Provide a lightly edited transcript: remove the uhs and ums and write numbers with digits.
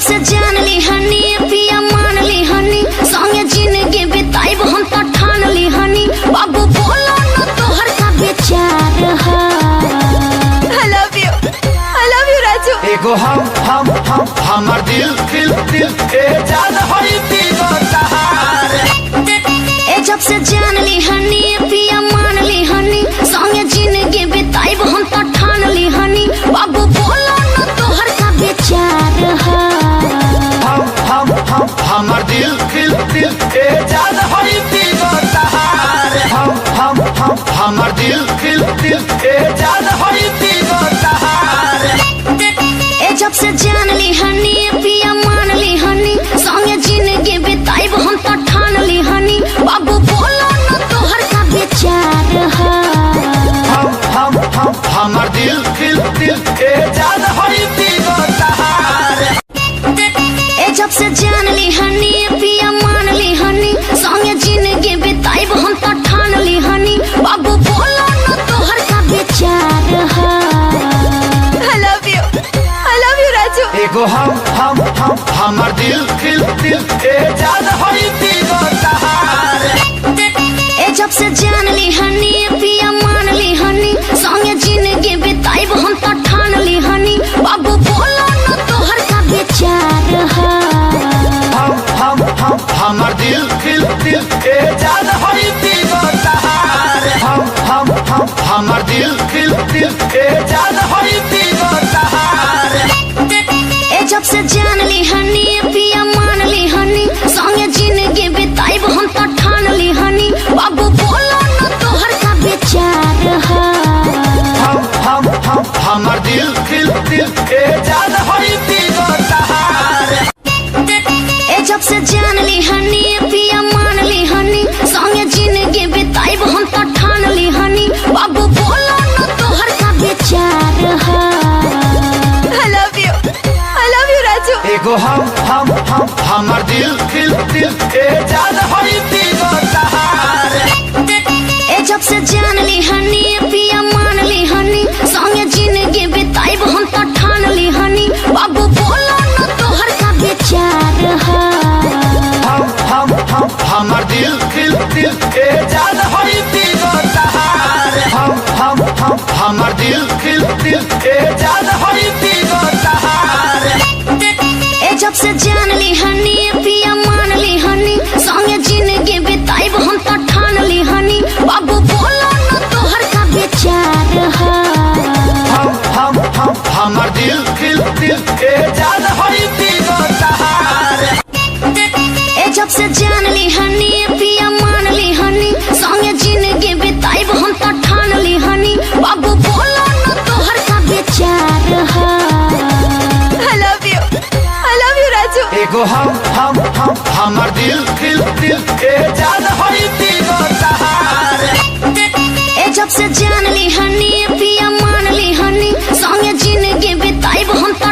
से जान ली हनी पिया मान ली हनी संगे जिंदगी बिताई हम तो ठान ली हनी बाबू बोलो न तोहर का विचार है। I love you Raju. एगो हम हमार दिल ए जान होई पीगो तहार। ए जब से जान ली हनी पिया मान ली हनी संगे जिंदगी बिताई हम तो ठान ली हनी बाबू बोलो न तोहर का विचार है। हम हमार दिल ए जान होई पीगो तहार। हम हमार दिल ए जान होई पीगो तहार। ए जब से जान ली हनी पिया मान ली हनी संगे जिंदगी बिताई हम तो ठान ली हनी बाबू बोलो न तोहर का विचार है। हम हमार दिल ए जान होई पीगो तहार। ए जब से जान ली हनी पिया मान ली हनी संगे जिंदगी बिताई हम तो ठान ली हनी बाबू बोलो न तोहर का विचार है। I love you Raju. एगो हम हमार दिल ए जान होई पीगो तहार। ए जब से जान ली हनी पिया मान ली हनी संगे जिंदगी बिताई हम तो ठान ली हनी बाबू बोलो न तोहर का विचार है। हम हमार दिल ए जान होई पीगो तहार। हम हमार दिल ए जान होई पीगो तहार। ए जब से जान ली हनी पिया मान ली हनी संगे जिंदगी बिताई हम तो ठान ली हनी बाबू बोलो न तोहर का विचार है। हम हमार दिल ए जान होई पीगो तहार। ए जब से जान ली हनी पिया मान ली हनी संगे जिंदगी बिताई हम तो ठान ली हनी बाबू बोलो न तोहर का विचार है। I love you Raju. एगो हम हमार दिल ए जान होई पीगो तहार। ए जब से जान ली हनी पिया मान ली हनी संगे जिंदगी बिताई हम तो ठान ली हनी बाबू बोलो न तोहर का विचार है। हम हमार दिल ए जान होई पीगो तहार। हम हमार दिल ए जान होई पीगो तहार। ए जब से जान ली हनी पिया मान ली हनी संगे जिंदगी बिताई हम तो ठान ली हनी बाबू बोलो न तोहर का विचार है। हम हमार दिल ए जान होई पीगो तहार। ए जब से जान ली हनी पिया मान ली हनी संगे जिंदगी बिताई हम तो ठान ली हनी बाबू बोलो न तोहर का विचार है। I love you Raju. एगो हम हमार दिल ए जान होई पीगो तहार। ए जब से जान ली हनी पिया मान ली हनी संगे जिंदगी बिताई हम तो